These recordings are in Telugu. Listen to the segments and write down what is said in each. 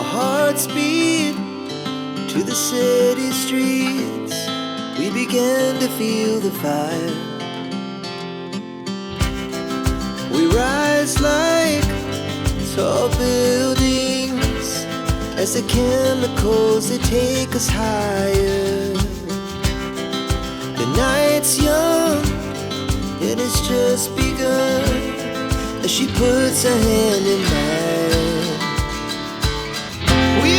Our hearts beat to the city streets. We began to feel the fire. We rise like tall buildings as the chemicals they take us higher. The night's young and it's just begun as she puts her hand in mine. We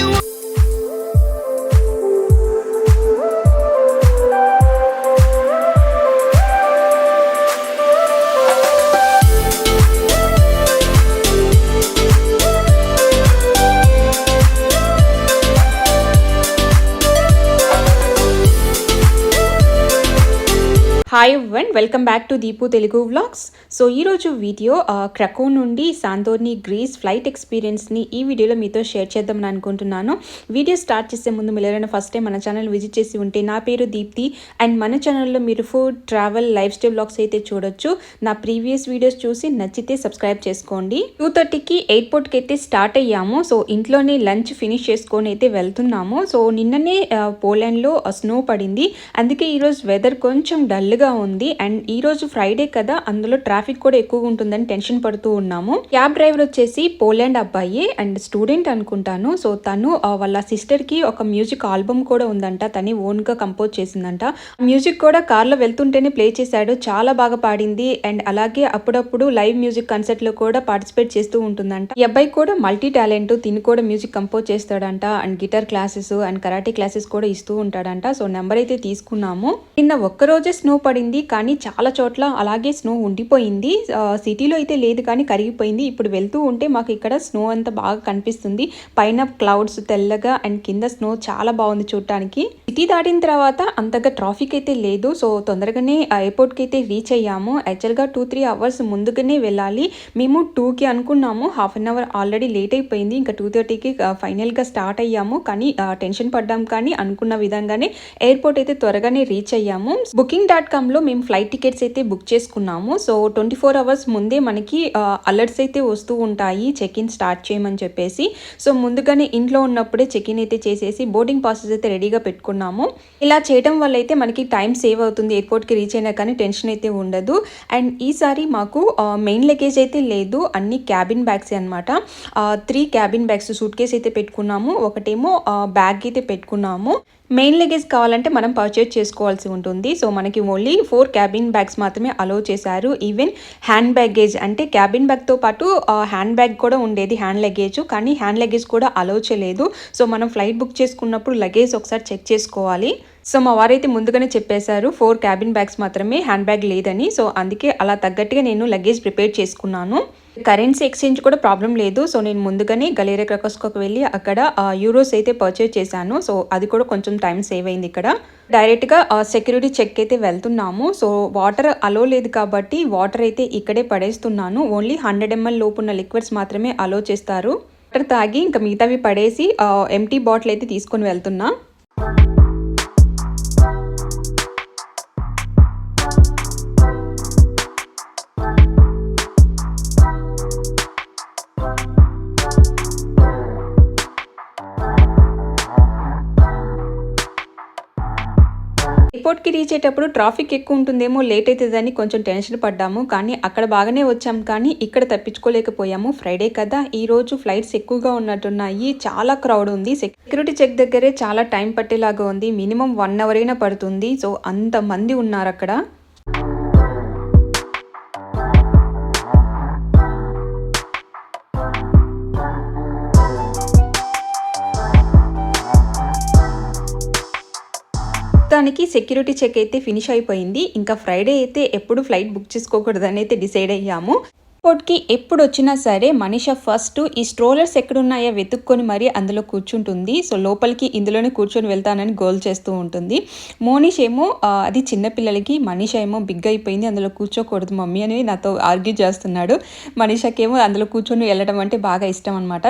hi everyone, welcome back to Deepu Telugu vlogs. So ఈరోజు వీడియో క్రకో నుండి సాంతోర్ని గ్రీస్ ఫ్లైట్ ఎక్స్పీరియన్స్ని ఈ వీడియోలో మీతో షేర్ చేద్దామని అనుకుంటున్నాను. వీడియో స్టార్ట్ చేసే ముందు మీరు ఎవరైనా ఫస్ట్ టైం మన ఛానల్ విజిట్ చేసి ఉంటే నా పేరు దీప్తి అండ్ మన ఛానల్లో మీరు food, travel, life style vlogs అయితే చూడొచ్చు. నా ప్రీవియస్ వీడియోస్ చూసి నచ్చితే సబ్స్క్రైబ్ చేసుకోండి. 2:30కి ఎయిర్పోర్ట్కి అయితే స్టార్ట్ అయ్యాము. సో ఇంట్లోనే లంచ్ ఫినిష్ చేసుకొని అయితే వెళ్తున్నాము. సో నిన్ననే పోలాండ్లో స్నో పడింది, అందుకే ఈరోజు వెదర్ కొంచెం డల్గా ఉంది. అండ్ ఈ రోజు ఫ్రైడే కదా, అందులో ట్రాఫిక్ కూడా ఎక్కువగా ఉంటుందని టెన్షన్ పడుతూ ఉన్నాము. క్యాబ్ డ్రైవర్ వచ్చేసి పోలాండ్ అబ్బాయి అండ్ స్టూడెంట్ అనుకుంటాను. సో తను వాళ్ళ సిస్టర్ కి ఒక మ్యూజిక్ ఆల్బమ్ కూడా ఉందంట, తను ఓన్ గా కంపోజ్ చేసిందంట. మ్యూజిక్ కూడా కార్ లో వెళ్తుంటేనే ప్లే చేశాడు, చాలా బాగా పాడింది. అండ్ అలాగే అప్పుడప్పుడు లైవ్ మ్యూజిక్ కన్సర్ట్ లో కూడా పార్టిసిపేట్ చేస్తూ ఉంటుందంట. ఈ అబ్బాయి కూడా మల్టీ టాలెంట్, తిని కూడా మ్యూజిక్ కంపోజ్ చేస్తాడంట. And guitar classes and karate classes కూడా ఇస్తూ ఉంటాడంట. సో నెంబర్ అయితే తీసుకున్నాము. నిన్న ఒక్కరోజే స్నో పడింది, కానీ చాలా చోట్ల అలాగే స్నో ఉండిపోయింది. సిటీలో అయితే లేదు కానీ కరిగిపోయింది. ఇప్పుడు వెళ్తూ ఉంటే మాకు ఇక్కడ స్నో అంతా బాగా కనిపిస్తుంది. పైన క్లౌడ్స్ తెల్లగా అండ్ కింద స్నో చాలా బాగుంది చూడటానికి. సిటీ దాటిన తర్వాత అంతగా ట్రాఫిక్ అయితే లేదు. సో తొందరగానే ఎయిర్పోర్ట్కి అయితే రీచ్ అయ్యాము. యాక్చువల్గా 2-3 అవర్స్ ముందుగానే వెళ్ళాలి. మేము 2కి అనుకున్నాము, half an hour already late అయిపోయింది. ఇంకా 2:30కి ఫైనల్గా స్టార్ట్ అయ్యాము. కానీ టెన్షన్ పడ్డాం, కానీ అనుకున్న విధంగానే ఎయిర్పోర్ట్ అయితే త్వరగానే రీచ్ అయ్యాము. Booking.comలో మేము ఫ్లైట్ టికెట్స్ అయితే బుక్ చేసుకున్నాము. సో 24 అవర్స్ ముందే మనకి అలర్ట్స్ అయితే వస్తూ ఉంటాయి చెక్ ఇన్ స్టార్ట్ చేయమని చెప్పేసి. సో ముందుగానే ఇంట్లో ఉన్నప్పుడే చెక్ ఇన్ అయితే చేసేసి బోర్డింగ్ పాసెస్ అయితే రెడీగా పెట్టుకున్నాము. ఇలా చేయడం వల్ల అయితే మనకి టైం సేవ్ అవుతుంది. ఎయిర్పోర్ట్కి రీచ్ అయినా కానీ టెన్షన్ అయితే ఉండదు. అండ్ ఈసారి మాకు మెయిన్ లగేజ్ అయితే లేదు, అన్ని క్యాబిన్ బ్యాగ్స్ అనమాట. 3 క్యాబిన్ బ్యాగ్స్, సూట్ కేస్ అయితే పెట్టుకున్నాము, ఒకటేమో బ్యాగ్ అయితే పెట్టుకున్నాము. మెయిన్ లగేజ్ కావాలంటే మనం పర్చేజ్ చేసుకోవాల్సి ఉంటుంది. సో మనకి ఓన్లీ 4 క్యాబిన్ బ్యాగ్స్ మాత్రమే అలో చేశారు. ఈవెన్ హ్యాండ్ బ్యాగేజ్ అంటే క్యాబిన్ బ్యాగ్తో పాటు హ్యాండ్ బ్యాగ్ కూడా ఉండేది, హ్యాండ్ లగేజ్, కానీ హ్యాండ్ లగేజ్ కూడా అలో చేయలేదు. సో మనం ఫ్లైట్ బుక్ చేసుకున్నప్పుడు లగేజ్ ఒకసారి చెక్ చేసుకోవాలి. సో మా వారైతే ముందుగానే చెప్పేశారు 4 క్యాబిన్ బ్యాగ్స్ మాత్రమే, హ్యాండ్ బ్యాగ్ లేదని. సో అందుకే అలా తగ్గట్టుగా నేను లగేజ్ ప్రిపేర్ చేసుకున్నాను. కరెన్సీ ఎక్స్చేంజ్ కూడా ప్రాబ్లం లేదు. సో నేను ముందుగానే గలేరియా క్రకోస్కోకి వెళ్ళి అక్కడ యూరోస్ అయితే పర్చేజ్ చేశాను. సో అది కూడా కొంచెం టైం సేవ్ అయింది. ఇక్కడ డైరెక్ట్గా సెక్యూరిటీ చెక్ అయితే వెళ్తున్నాము. సో వాటర్ అలో లేదు కాబట్టి వాటర్ అయితే ఇక్కడే పడేస్తున్నాను. ఓన్లీ 100 ml లోపు ఉన్న లిక్విడ్స్ మాత్రమే అలో చేస్తారు. వాటర్ తాగి ఇంకా మిగతావి పడేసి ఎంటీ బాటిల్ అయితే తీసుకొని వెళ్తున్నా. ఎయిర్పోర్ట్కి రీచ్ అయ్యేటప్పుడు ట్రాఫిక్ ఎక్కువ ఉంటుందేమో, లేట్ అవుతుందని కొంచెం టెన్షన్ పడ్డాము. కానీ అక్కడ బాగానే వచ్చాం, కానీ ఇక్కడ తప్పించుకోలేకపోయాము. ఫ్రైడే కదా, ఈ రోజు ఫ్లైట్స్ ఎక్కువగా ఉన్నట్టున్నాయి, చాలా క్రౌడ్ ఉంది. సెక్యూరిటీ చెక్ దగ్గరే చాలా టైం పట్టేలాగా ఉంది. మినిమం 1 అవర్ అయినా పడుతుంది. సో అంతమంది ఉన్నారు అక్కడ. దానికి సెక్యూరిటీ చెక్ అయితే ఫినిష్ అయిపోయింది. ఇంకా ఫ్రైడే అయితే ఎప్పుడు ఫ్లైట్ బుక్ చేసుకోకూడదని అయితే డిసైడ్ అయ్యాము. ఎయిర్పోర్ట్కి ఎప్పుడు వచ్చినా సరే మనీషా ఫస్ట్ ఈ స్ట్రోలర్స్ ఎక్కడున్నాయో వెతుక్కొని మరీ అందులో కూర్చుంటుంది. సో లోపలికి ఇందులోనే కూర్చొని వెళ్తానని గోల్ చేస్తూ ఉంటుంది. మోనిష్ ఏమో అది చిన్నపిల్లలకి, మనీషా ఏమో బిగ్ అయిపోయింది, అందులో కూర్చోకూడదు మమ్మీ అని నాతో ఆర్గ్యూ చేస్తున్నాడు. మనీషాకేమో అందులో కూర్చొని వెళ్ళడం అంటే బాగా ఇష్టం అనమాట.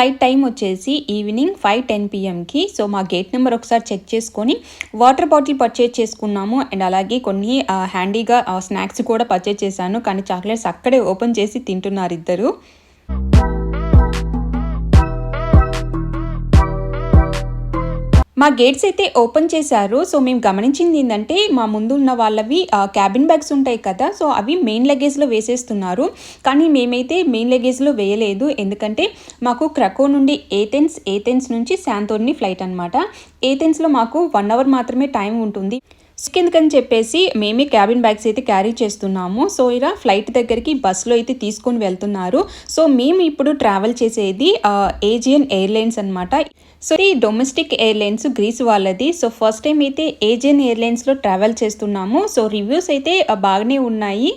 ఫ్లైట్ టైం వచ్చేసి ఈవినింగ్ 5:10 PMకి. సో మా గేట్ నెంబర్ ఒకసారి చెక్ చేసుకొని వాటర్ బాటిల్ పర్చేజ్ చేసుకున్నాము. అండ్ అలాగే కొన్ని హ్యాండీగా స్నాక్స్ కూడా పర్చేజ్ చేశాను. కానీ చాక్లెట్స్ అక్కడే ఓపెన్ చేసి తింటున్నారు ఇద్దరు. మా గేట్స్ అయితే ఓపెన్ చేశారు. సో మేము గమనించింది ఏంటంటే మా ముందు ఉన్న వాళ్ళవి క్యాబిన్ బ్యాగ్స్ ఉంటాయి కదా, సో అవి మెయిన్ లగేజ్లో వేసేస్తున్నారు. కానీ మేమైతే మెయిన్ లగేజ్లో వేయలేదు. ఎందుకంటే మాకు క్రకో నుండి ఏథెన్స్ నుంచి శాంతోర్ని ఫ్లైట్ అనమాట. ఏథెన్స్లో మాకు 1 hour మాత్రమే టైం ఉంటుంది. ఎందుకని చెప్పేసి మేమే క్యాబిన్ బ్యాగ్స్ అయితే క్యారీ చేస్తున్నాము. సో ఇలా ఫ్లైట్ దగ్గరికి బస్సులో అయితే తీసుకొని వెళ్తున్నారు. సో మేము ఇప్పుడు ట్రావెల్ చేసేది ఏజియన్ ఎయిర్లైన్స్ అనమాట. సో ఈ డొమెస్టిక్ ఎయిర్లైన్స్ గ్రీస్ వాళ్ళది. సో ఫస్ట్ టైం అయితే ఏజియన్ ఎయిర్లైన్స్లో ట్రావెల్ చేస్తున్నాము. సో రివ్యూస్ అయితే బాగానే ఉన్నాయి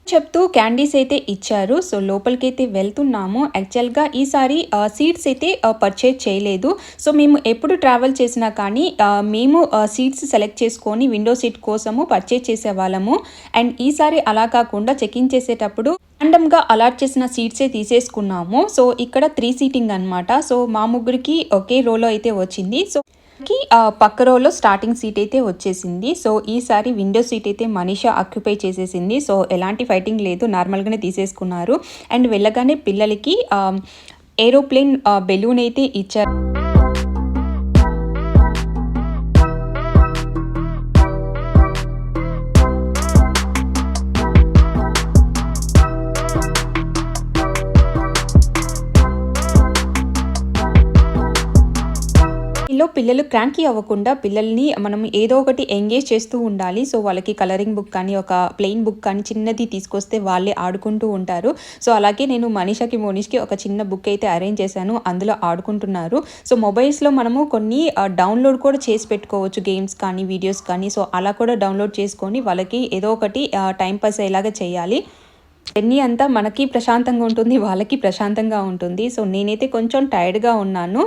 చెప్తూ క్యాండీస్ అయితే ఇచ్చారు. సో లోపలికైతే వెళ్తున్నాము. యాక్చువల్గా ఈసారి సీట్స్ అయితే పర్చేజ్ చేయలేదు. సో మేము ఎప్పుడు ట్రావెల్ చేసినా కానీ మేము సీట్స్ సెలెక్ట్ చేసుకొని విండో సీట్ కోసము పర్చేజ్ చేసేవాళ్ళము. అండ్ ఈసారి అలా కాకుండా చెక్ఇన్ చేసేటప్పుడు ర్యాండమ్గా అలాట్ చేసిన సీట్సే తీసేసుకున్నాము. సో ఇక్కడ 3 సీటింగ్ అనమాట. సో మా ముగ్గురికి ఒకే రోలో అయితే వచ్చింది. సో పక్క రోలో స్టార్టింగ్ సీట్ అయితే వచ్చేసింది. సో ఈసారి విండో సీట్ అయితే మనీషా ఆక్యుపై చేసేసింది. సో ఎలాంటి ఫైటింగ్ లేదు, నార్మల్గానే తీసేసుకున్నారు. అండ్ వెళ్ళగానే పిల్లలకి ఏరోప్లేన్ బెలూన్ అయితే ఇచ్చారు. పిల్లలు క్రాంకీ అవ్వకుండా పిల్లల్ని మనం ఏదో ఒకటి ఎంగేజ్ చేస్తూ ఉండాలి. సో వాళ్ళకి కలరింగ్ బుక్ కానీ ఒక ప్లెయిన్ బుక్ కానీ చిన్నది తీసుకొస్తే వాళ్ళే ఆడుకుంటూ ఉంటారు. సో అలాగే నేను మనీషాకి మోనిష్కి ఒక చిన్న బుక్ అయితే అరేంజ్ చేశాను. అందులో ఆడుకుంటున్నారు. సో మొబైల్స్లో మనము కొన్ని డౌన్లోడ్ కూడా చేసి పెట్టుకోవచ్చు, గేమ్స్ కానీ వీడియోస్ కానీ. సో అలా కూడా డౌన్లోడ్ చేసుకొని వాళ్ళకి ఏదో ఒకటి టైంపాస్ అయ్యేలాగా చేయాలి. జర్నీ అంతా మనకి ప్రశాంతంగా ఉంటుంది, వాళ్ళకి ప్రశాంతంగా ఉంటుంది. సో నేనైతే కొంచెం టైర్డ్గా ఉన్నాను.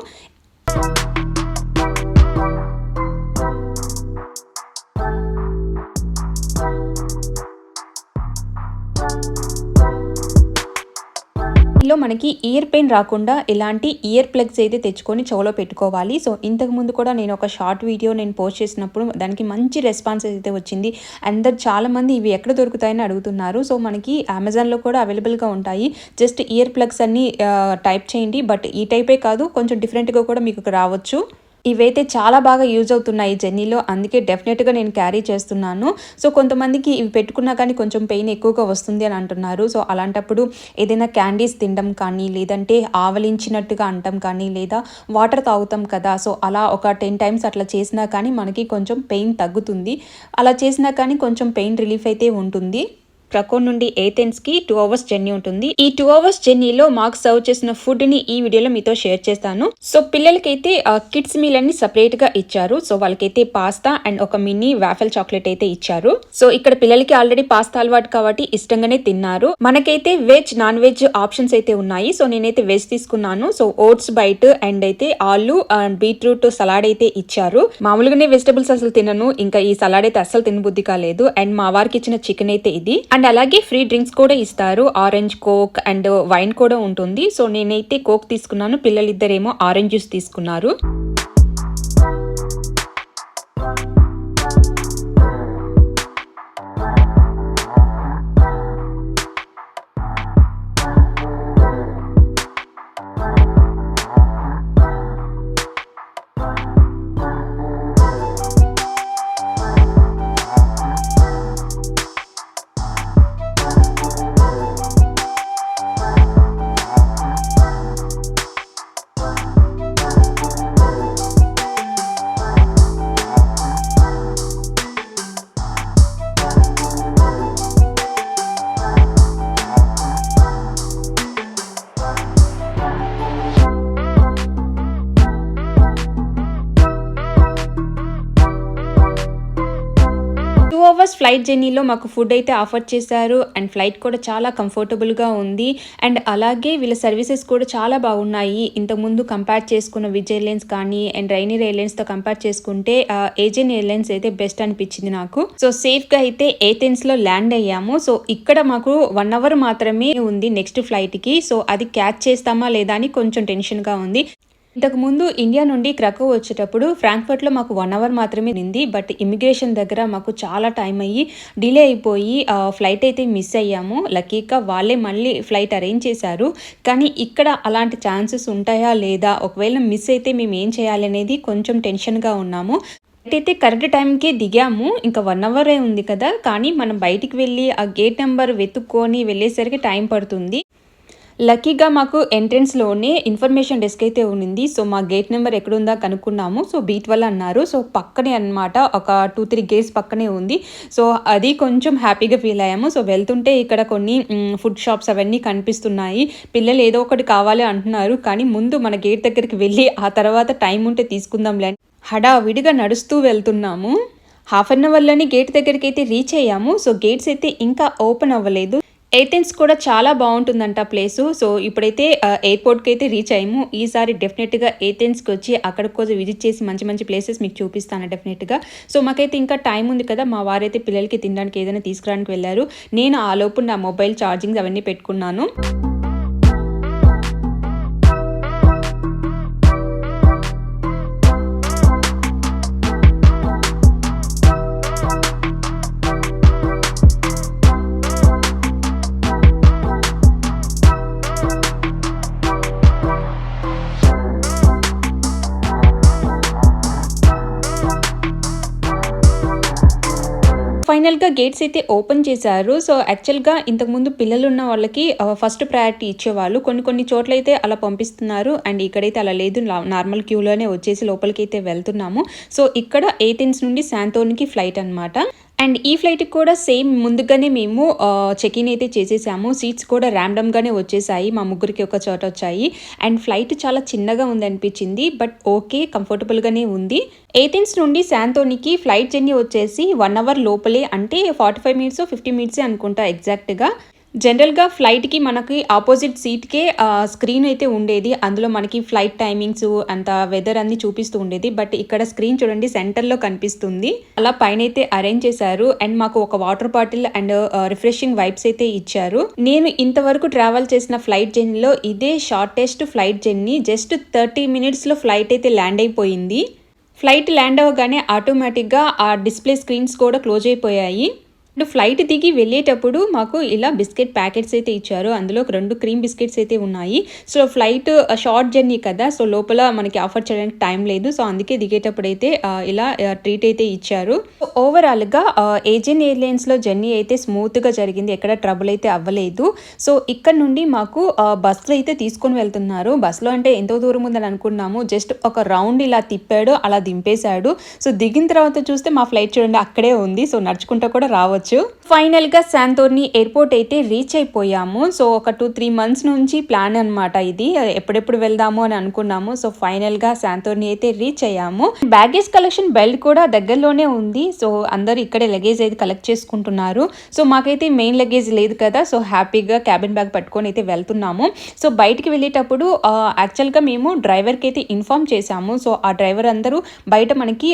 మనకి ఇయర్ పెయిన్ రాకుండా ఇలాంటి ఇయర్ ప్లగ్స్ అయితే తెచ్చుకొని చెవులో పెట్టుకోవాలి. సో ఇంతకుముందు కూడా నేను ఒక షార్ట్ వీడియో పోస్ట్ చేసినప్పుడు దానికి మంచి రెస్పాన్స్ అయితే వచ్చింది. అందరు చాలామంది ఇవి ఎక్కడ దొరుకుతాయని అడుగుతున్నారు. సో మనకి అమెజాన్లో కూడా అవైలబుల్గా ఉంటాయి. జస్ట్ ఇయర్ ప్లగ్స్ అన్ని టైప్ చేయండి. బట్ ఈ టైపే కాదు, కొంచెం డిఫరెంట్గా కూడా మీకు రావచ్చు. ఇవైతే చాలా బాగా యూజ్ అవుతున్నాయి జర్నీలో, అందుకే డెఫినెట్గా నేను క్యారీ చేస్తున్నాను. సో కొంతమందికి ఇవి పెట్టుకున్నా కానీ కొంచెం పెయిన్ ఎక్కువగా వస్తుంది అని అంటున్నారు. సో అలాంటప్పుడు ఏదైనా క్యాండీస్ తినడం కానీ, లేదంటే ఆవలించినట్టుగా అంటాం కానీ, లేదా వాటర్ తాగుతాం కదా, సో అలా ఒక 10 times అట్లా చేసినా కానీ మనకి కొంచెం పెయిన్ తగ్గుతుంది. అలా చేసినా కానీ కొంచెం పెయిన్ రిలీఫ్ అయితే ఉంటుంది. క్రకో నుండి ఏథెన్స్కి 2 hours జర్నీ ఉంటుంది. ఈ 2 hours జర్నీలో మాకు సర్వ్ చేసిన ఫుడ్ని ఈ వీడియోలో మీతో షేర్ చేస్తాను. సో పిల్లలకైతే కిడ్స్ మీల్ అని సపరేట్గా ఇచ్చారు. సో వాళ్ళకైతే పాస్తా అండ్ ఒక మినీ వాఫెల్ చాక్లెట్ అయితే ఇచ్చారు. సో ఇక్కడ పిల్లలకి ఆల్రెడీ పాస్తా అలవాటు కాబట్టి ఇష్టంగానే తిన్నారు. మనకైతే వెజ్ నాన్ వెజ్ ఆప్షన్స్ అయితే ఉన్నాయి. సో నేనైతే వెజ్ తీసుకున్నాను. సో ఓట్స్ బైట్ అండ్ అయితే ఆలు అండ్ బీట్రూట్ సలాడ్ అయితే ఇచ్చారు. మామూలుగానే వెజిటబుల్స్ అసలు తినను, ఇంకా ఈ సలాడ్ అయితే అస్సలు తినబుద్ధి కాలేదు. అండ్ మా వారికి ఇచ్చిన చికెన్ అయితే ఇది. అండ్ అలాగే ఫ్రీ డ్రింక్స్ కూడా ఇస్తారు. ఆరెంజ్ కోక్ అండ్ వైన్ కూడా ఉంటుంది. సో నేనైతే కోక్ తీసుకున్నాను, పిల్లలిద్దరేమో ఆరెంజ్ జ్యూస్ తీసుకున్నారు. ఫ్లైట్ జర్నీలో మాకు ఫుడ్ అయితే ఆఫర్ చేశారు అండ్ ఫ్లైట్ కూడా చాలా కంఫర్టబుల్గా ఉంది. అండ్ అలాగే వీళ్ళ సర్వీసెస్ కూడా చాలా బాగున్నాయి. ఇంతకుముందు కంపేర్ చేసుకున్న విజయ్ ఎయిర్లైన్స్ కానీ అండ్ రైనీర్ ఎయిర్లైన్స్తో కంపేర్ చేసుకుంటే ఏజియన్ ఎయిర్లైన్స్ అయితే బెస్ట్ అనిపించింది నాకు. సో సేఫ్గా అయితే ఏథెన్స్లో ల్యాండ్ అయ్యాము. సో ఇక్కడ మాకు 1 hour మాత్రమే ఉంది నెక్స్ట్ ఫ్లైట్కి. సో అది క్యాచ్ చేస్తామా లేదా అని కొంచెం టెన్షన్గా ఉంది. ఇంతకుముందు ఇండియా నుండి క్రకో వచ్చేటప్పుడు ఫ్రాంక్ఫర్ట్లో మాకు 1 hour మాత్రమే ఉంది. బట్ ఇమిగ్రేషన్ దగ్గర మాకు చాలా టైం అయ్యి డిలే అయిపోయి ఫ్లైట్ అయితే మిస్ అయ్యాము. లక్కీగా వాళ్ళే మళ్ళీ ఫ్లైట్ అరేంజ్ చేశారు. కానీ ఇక్కడ అలాంటి ఛాన్సెస్ ఉంటాయా లేదా, ఒకవేళ మిస్ అయితే మేము ఏం చేయాలి అనేది కొంచెం టెన్షన్గా ఉన్నాము. అయితే కరెక్ట్ టైంకి దిగాము. ఇంకా 1 hour ఉంది కదా, కానీ మనం బయటికి వెళ్ళి ఆ గేట్ నెంబర్ వెతుక్కొని వెళ్ళేసరికి టైం పడుతుంది. లక్కీగా మాకు ఎంట్రన్స్లోనే ఇన్ఫర్మేషన్ డెస్క్ అయితే ఉంది. సో మా గేట్ నెంబర్ ఎక్కడుందా కనుక్కున్నాము. సో B12 అన్నారు. సో పక్కనే అనమాట, ఒక 2-3 గేట్స్ పక్కనే ఉంది. సో అది కొంచెం హ్యాపీగా ఫీల్ అయ్యాము. సో వెళ్తుంటే ఇక్కడ కొన్ని ఫుడ్ షాప్స్ అవన్నీ కనిపిస్తున్నాయి. పిల్లలు ఏదో ఒకటి కావాలి అంటున్నారు. కానీ ముందు మన గేట్ దగ్గరికి వెళ్ళి ఆ తర్వాత టైం ఉంటే తీసుకుందాంలే హడావిడిగా నడుస్తూ వెళ్తున్నాము. 1/2 hourలోని గేట్ దగ్గరికి అయితే రీచ్ అయ్యాము. సో గేట్స్ అయితే ఇంకా ఓపెన్ అవ్వలేదు. ఏథెన్స్ కూడా చాలా బాగుంటుందంట ప్లేసు. సో ఇప్పుడైతే ఎయిర్పోర్ట్కి అయితే రీచ్ అయ్యాము. ఈసారి డెఫినెట్గా ఏథెన్స్కి వచ్చి అక్కడికి కొంచెం విజిట్ చేసి మంచి మంచి ప్లేసెస్ మీకు చూపిస్తాను డెఫినెట్గా. సో మాకైతే ఇంకా టైం ఉంది కదా, మా వారైతే పిల్లలకి తినడానికి ఏదైనా తీసుకురావడానికి వెళ్ళారు. నేను ఆ లోపు నా మొబైల్ ఛార్జింగ్స్ అవన్నీ పెట్టుకున్నాను. ఫైనల్గా గేట్స్ అయితే ఓపెన్ చేశారు. సో యాక్చువల్గా ఇంతకుముందు పిల్లలు ఉన్న వాళ్ళకి ఫస్ట్ ప్రయారిటీ ఇచ్చేవాళ్ళు. కొన్ని చోట్ల అయితే అలా పంపిస్తున్నారు. అండ్ ఇక్కడైతే అలా లేదు, నార్మల్ క్యూలోనే వచ్చేసి లోపలికి అయితే వెళ్తున్నాము. సో ఇక్కడ ఏథెన్స్ నుండి శాంతోనికి ఫ్లైట్ అనమాట. అండ్ ఈ ఫ్లైట్కి కూడా సేమ్ ముందుగానే మేము చెక్ ఇన్ అయితే చేసేసాము. సీట్స్ కూడా ర్యాండమ్గానే వచ్చేసాయి, మా ముగ్గురికి ఒక చోట వచ్చాయి. అండ్ ఫ్లైట్ చాలా చిన్నగా ఉంది అనిపించింది, బట్ ఓకే కంఫర్టబుల్గానే ఉంది. ఏథెన్స్ నుండి శాంతోనికి ఫ్లైట్ జర్నీ వచ్చేసి 1 hour లోపలే, అంటే 45 minutes 50 minutes అనుకుంటా ఎగ్జాక్ట్గా. జనరల్గా ఫ్లైట్కి మనకి ఆపోజిట్ సీట్కే స్క్రీన్ అయితే ఉండేది. అందులో మనకి ఫ్లైట్ టైమింగ్స్ అంత వెదర్ అన్ని చూపిస్తూ ఉండేది. బట్ ఇక్కడ స్క్రీన్ చూడండి సెంటర్లో కనిపిస్తుంది. అలా పైన అయితే అరేంజ్ చేశారు. అండ్ మాకు ఒక water bottle and refreshing vibes అయితే ఇచ్చారు. నేను ఇంతవరకు ట్రావెల్ చేసిన ఫ్లైట్ జర్నీలో ఇదే షార్టెస్ట్ ఫ్లైట్ జర్నీ. జస్ట్ 30 minutesలో ఫ్లైట్ అయితే ల్యాండ్ అయిపోయింది. ఫ్లైట్ ల్యాండ్ అవ్వగానే ఆటోమేటిక్గా ఆ డిస్ప్లే స్క్రీన్స్ కూడా క్లోజ్ అయిపోయాయి. ఫ్లైట్ దిగి వెళ్ళేటప్పుడు మాకు ఇలా బిస్కెట్ ప్యాకెట్స్ అయితే ఇచ్చారు. అందులో 2 క్రీమ్ బిస్కెట్స్ అయితే ఉన్నాయి. సో ఫ్లైట్ షార్ట్ జర్నీ కదా, సో లోపల మనకి ఆఫర్ చేయడానికి టైం లేదు. సో అందుకే దిగేటప్పుడు అయితే ఇలా ట్రీట్ అయితే ఇచ్చారు. ఓవరాల్గా ఏజియన్ ఎయిర్లైన్స్లో జర్నీ అయితే స్మూత్గా జరిగింది, ఎక్కడ ట్రబుల్ అయితే అవ్వలేదు. సో ఇక్కడ నుండి మాకు బస్సులో అయితే తీసుకొని వెళ్తున్నారు. బస్సులో అంటే ఎంతో దూరం ఉందని అనుకున్నాము. జస్ట్ ఒక రౌండ్ ఇలా తిప్పాడు, అలా దింపేశాడు. సో దిగిన తర్వాత చూస్తే మా ఫ్లైట్ చూడండి అక్కడే ఉంది. సో నడుచుకుంటూ కూడా రావచ్చు. ఫైనల్ గా శాంతోర్ని ఎయిర్పోర్ట్ అయితే రీచ్ అయిపోయాము. సో ఒక 2-3 months నుంచి ప్లాన్ అనమాట ఇది, ఎప్పుడెప్పుడు వెళ్దాము అని అనుకున్నాము. సో ఫైనల్ గా శాంతోర్ని అయితే రీచ్ అయ్యాము. బ్యాగేజ్ కలెక్షన్ బెల్ట్ కూడా దగ్గరలోనే ఉంది. సో అందరు ఇక్కడే లగేజ్ అయితే కలెక్ట్ చేసుకుంటున్నారు. సో మాకైతే మెయిన్ లగేజ్ లేదు కదా, సో హ్యాపీగా క్యాబిన్ బ్యాగ్ పట్టుకొని అయితే వెళ్తున్నాము. సో బయటికి వెళ్ళేటప్పుడు యాక్చువల్గా మేము డ్రైవర్కి అయితే ఇన్ఫార్మ్ చేశాము. సో ఆ డ్రైవర్ అందరూ బయట మనకి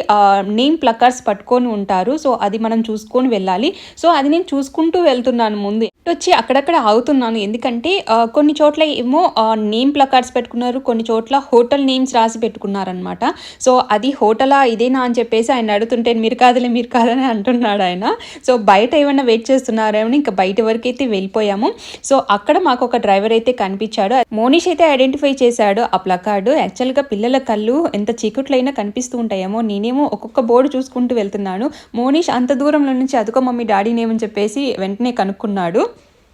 నేమ్ ప్లకార్డ్స్ పట్టుకొని ఉంటారు. సో అది మనం చూసుకొని వెళ్ళాలి. సో అది నేను చూసుకుంటూ వెళ్తున్నాను. ముందు వచ్చి అక్కడక్కడ ఆగుతున్నాను, ఎందుకంటే కొన్ని చోట్ల ఏమో నేమ్ ప్లకార్డ్స్ పెట్టుకున్నారు, కొన్ని చోట్ల హోటల్ నేమ్స్ రాసి పెట్టుకున్నారనమాట. సో అది హోటలా ఇదేనా అని చెప్పేసి ఆయన అడుగుతుంటే మీరు కాదని అంటున్నాడు ఆయన. సో బయట ఏమైనా వెయిట్ చేస్తున్నారేమో, ఇంకా బయట వరకు అయితే వెళ్ళిపోయాము. సో అక్కడ మాకు ఒక డ్రైవర్ అయితే కనిపించాడు. మోనిష్ అయితే ఐడెంటిఫై చేశాడు ఆ ప్లకార్డు. యాక్చువల్గా పిల్లల కళ్ళు ఎంత చీకట్లైనా కనిపిస్తూ ఉంటాయేమో, నేనేమో ఒక్కొక్క బోర్డు చూసుకుంటూ వెళ్తున్నాను. మోనిష్ అంత దూరంలో నుంచి అదుకో మమ్మీ డాడీ నేమని చెప్పేసి వెంటనే కనుక్కున్నాడు.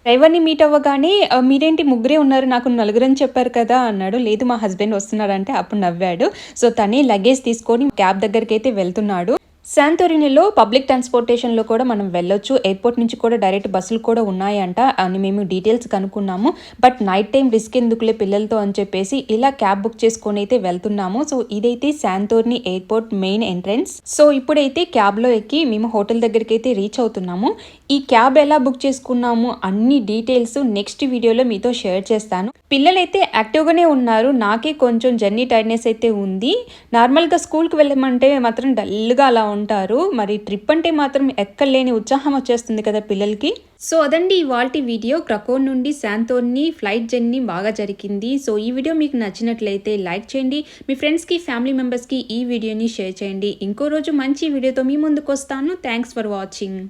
డ్రైవర్ని మీట్ అవ్వగానే మీరేంటి ముగ్గురే ఉన్నారు, నాకు 4 అని చెప్పారు కదా అన్నాడు. లేదు మా హస్బెండ్ వస్తున్నాడంటే అప్పుడు నవ్వాడు. సో తనే లగేజ్ తీసుకొని క్యాబ్ దగ్గరికి అయితే వెళ్తున్నాడు. శాంతోరినిలో పబ్లిక్ ట్రాన్స్పోర్టేషన్లో కూడా మనం వెళ్ళొచ్చు. ఎయిర్పోర్ట్ నుంచి కూడా డైరెక్ట్ బస్సులు కూడా ఉన్నాయంట అని మేము డీటెయిల్స్ కనుక్కున్నాము. బట్ నైట్ టైం రిస్క్ ఎందుకులే పిల్లలతో అని చెప్పేసి ఇలా క్యాబ్ బుక్ చేసుకొని అయితే వెళ్తున్నాము. సో ఇదైతే Santorini airport main entrance. So ఇప్పుడైతే క్యాబ్లో ఎక్కి మేము హోటల్ దగ్గరికి అయితే రీచ్ అవుతున్నాము. ఈ క్యాబ్ ఎలా బుక్ చేసుకున్నాము అన్ని డీటెయిల్స్ నెక్స్ట్ వీడియోలో మీతో షేర్ చేస్తాను. పిల్లలైతే యాక్టివ్గానే ఉన్నారు. నాకే కొంచెం జర్నీ టైర్డ్నెస్ అయితే ఉంది. నార్మల్గా స్కూల్కి వెళ్ళమంటే మాత్రం డల్గా అలా ఉంటారు. మరి ట్రిప్ అంటే మాత్రం ఎక్కడలేని ఉత్సాహం వచ్చేస్తుంది కదా పిల్లలకి. సో అదండి ఇవాల్టి వీడియో. క్రకో నుండి శాంతోరిని ఫ్లైట్ జర్నీ బాగా జరిగింది. సో ఈ వీడియో మీకు నచ్చినట్లయితే లైక్ చేయండి. మీ ఫ్రెండ్స్కి ఫ్యామిలీ మెంబర్స్కి ఈ వీడియోని షేర్ చేయండి. ఇంకో రోజు మంచి వీడియోతో మీ ముందుకు వస్తాను. Thanks for watching.